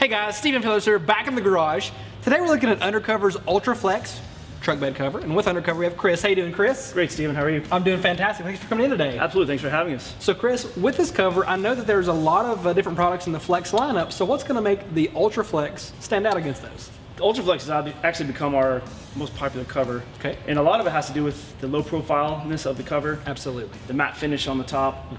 Hey guys, Stephen Phillips here, back in the garage. Today we're looking at UnderCover's Ultra Flex truck bed cover, and with UnderCover we have Chris. How you doing, Chris? Great, Stephen. How are you? I'm doing fantastic. Thanks for coming in today. Absolutely. Thanks for having us. So Chris, with this cover, I know that there's a lot of different products in the Flex lineup, so what's going to make the Ultra Flex stand out against those? The Ultra Flex has actually become our most popular cover. Okay. And a lot of it has to do with the low profileness of the cover. Absolutely. The matte finish on the top.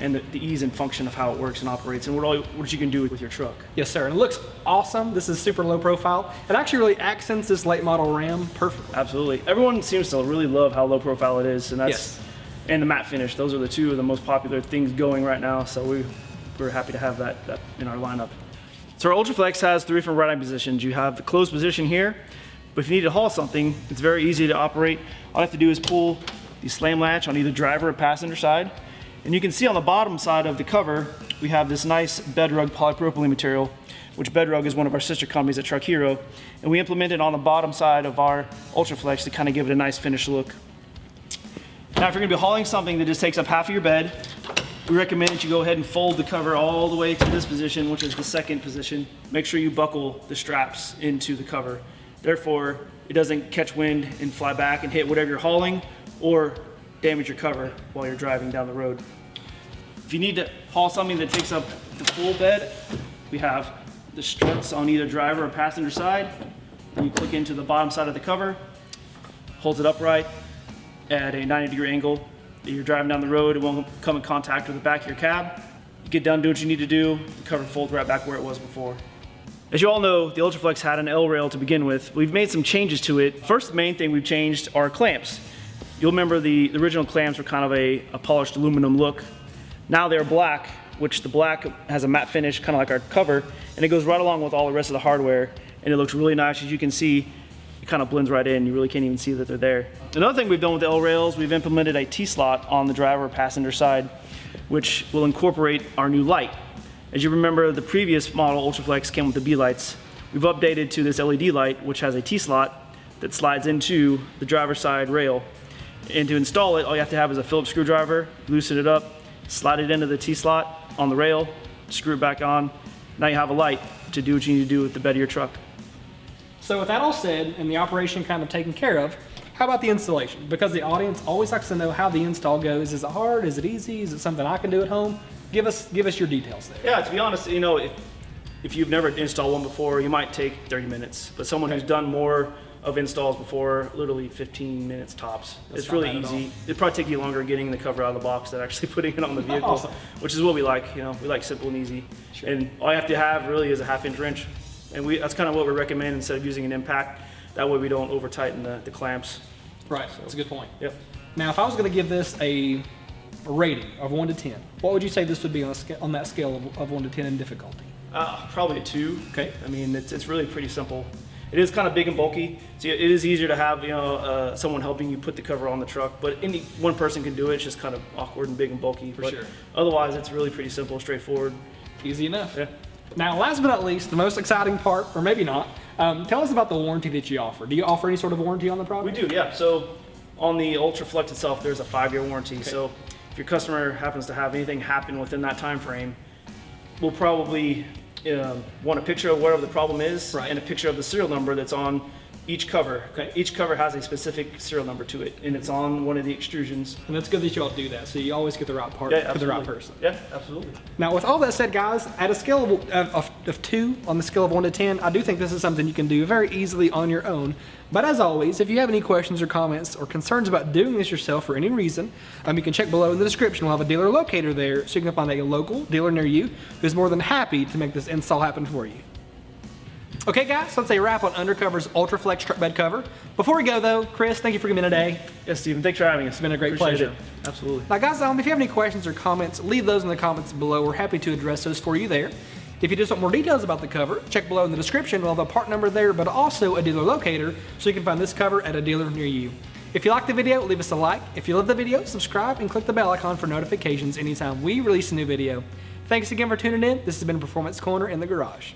And the ease and function of how it works and operates and what you can do with your truck. Yes, sir. And it looks awesome. This is super low profile. It actually really accents this late model Ram perfectly. Absolutely. Everyone seems to really love how low profile it is, and and the matte finish. Those are the two of the most popular things going right now. So we're happy to have that in our lineup. So our Ultra Flex has 3 different ride-on positions. You have the closed position here, but if you need to haul something, it's very easy to operate. All you have to do is pull the slam latch on either driver or passenger side. And you can see on the bottom side of the cover, we have this nice bedrug polypropylene material, which bedrug is one of our sister companies at Truck Hero. And we implemented on the bottom side of our Ultra Flex to kind of give it a nice finished look. Now, if you're gonna be hauling something that just takes up half of your bed, we recommend that you go ahead and fold the cover all the way to this position, which is the second position. Make sure you buckle the straps into the cover. Therefore, it doesn't catch wind and fly back and hit whatever you're hauling or damage your cover while you're driving down the road. If you need to haul something that takes up the full bed, we have the struts on either driver or passenger side. Then you click into the bottom side of the cover, holds it upright at a 90-degree angle. You're driving down the road, it won't come in contact with the back of your cab. You get done, do what you need to do, the cover folds right back where it was before. As you all know, the Ultra Flex had an L rail to begin with. We've made some changes to it. First, the main thing we've changed are clamps. You'll remember the original clamps were kind of a polished aluminum look. Now they're black, which the black has a matte finish, kind of like our cover, and it goes right along with all the rest of the hardware, and it looks really nice. As you can see, it kind of blends right in. You really can't even see that they're there. Another thing we've done with the L-rails, we've implemented a T-slot on the driver or passenger side, which will incorporate our new light. As you remember, the previous model Ultra Flex came with the B-lights. We've updated to this LED light, which has a T-slot that slides into the driver's side rail. And to install it, all you have to have is a Phillips screwdriver, loosen it up, slide it into the T-slot on the rail, screw it back on. Now you have a light to do what you need to do with the bed of your truck. So with that all said and the operation kind of taken care of, how about the installation? Because the audience always likes to know how the install goes. Is it hard? Is it easy? Is it something I can do at home? Give us your details there. Yeah, to be honest, you know, if you've never installed one before, you might take 30 minutes. But someone who's done more of installs before, literally 15 minutes tops. It's really easy. It'd probably take you longer getting the cover out of the box than actually putting it on the vehicle, Awesome. Which is what we like. You know, we like simple and easy. Sure. And all you have to have really is a 1/2-inch wrench. And that's kind of what we recommend instead of using an impact. That way we don't over tighten the clamps. Right, that's a good point. Yep. Now, if I was going to give this a rating of 1 to 10, what would you say this would be on that scale of 1 to 10 in difficulty? Probably a 2. Okay. I mean, it's really pretty simple. It is kind of big and bulky, so it is easier to have someone helping you put the cover on the truck. But any one person can do it. It's just kind of awkward and big and bulky. For sure. Otherwise, it's really pretty simple, straightforward. Easy enough. Yeah. Now, last but not least, the most exciting part, or maybe not, tell us about the warranty that you offer. Do you offer any sort of warranty on the product? We do, yeah. So on the Ultra Flex itself, there's a 5-year warranty. Okay. So if your customer happens to have anything happen within that time frame, we'll probably want a picture of whatever the problem is, right, and a picture of the serial number that's on each cover. Okay. Each cover has a specific serial number to it, and it's on one of the extrusions. And that's good that you all do that, so you always get the right part Yeah, for the right person. Yeah, absolutely. Now, with all that said, guys, at a scale of 2 on the scale of 1 to 10, I do think this is something you can do very easily on your own. But as always, if you have any questions or comments or concerns about doing this yourself for any reason, you can check below in the description. We'll have a dealer locator there, so you can find a local dealer near you who's more than happy to make this install happen for you. Okay, guys, so that's a wrap on UnderCover's Ultra Flex truck bed cover. Before we go, though, Chris, thank you for coming in today. Yes, Stephen, thanks for having us. It's been a great Appreciate pleasure. It. Absolutely. Now, guys, if you have any questions or comments, leave those in the comments below. We're happy to address those for you there. If you just want more details about the cover, check below in the description. We'll have a part number there, but also a dealer locator, so you can find this cover at a dealer near you. If you like the video, leave us a like. If you love the video, subscribe and click the bell icon for notifications anytime we release a new video. Thanks again for tuning in. This has been Performance Corner in the Garage.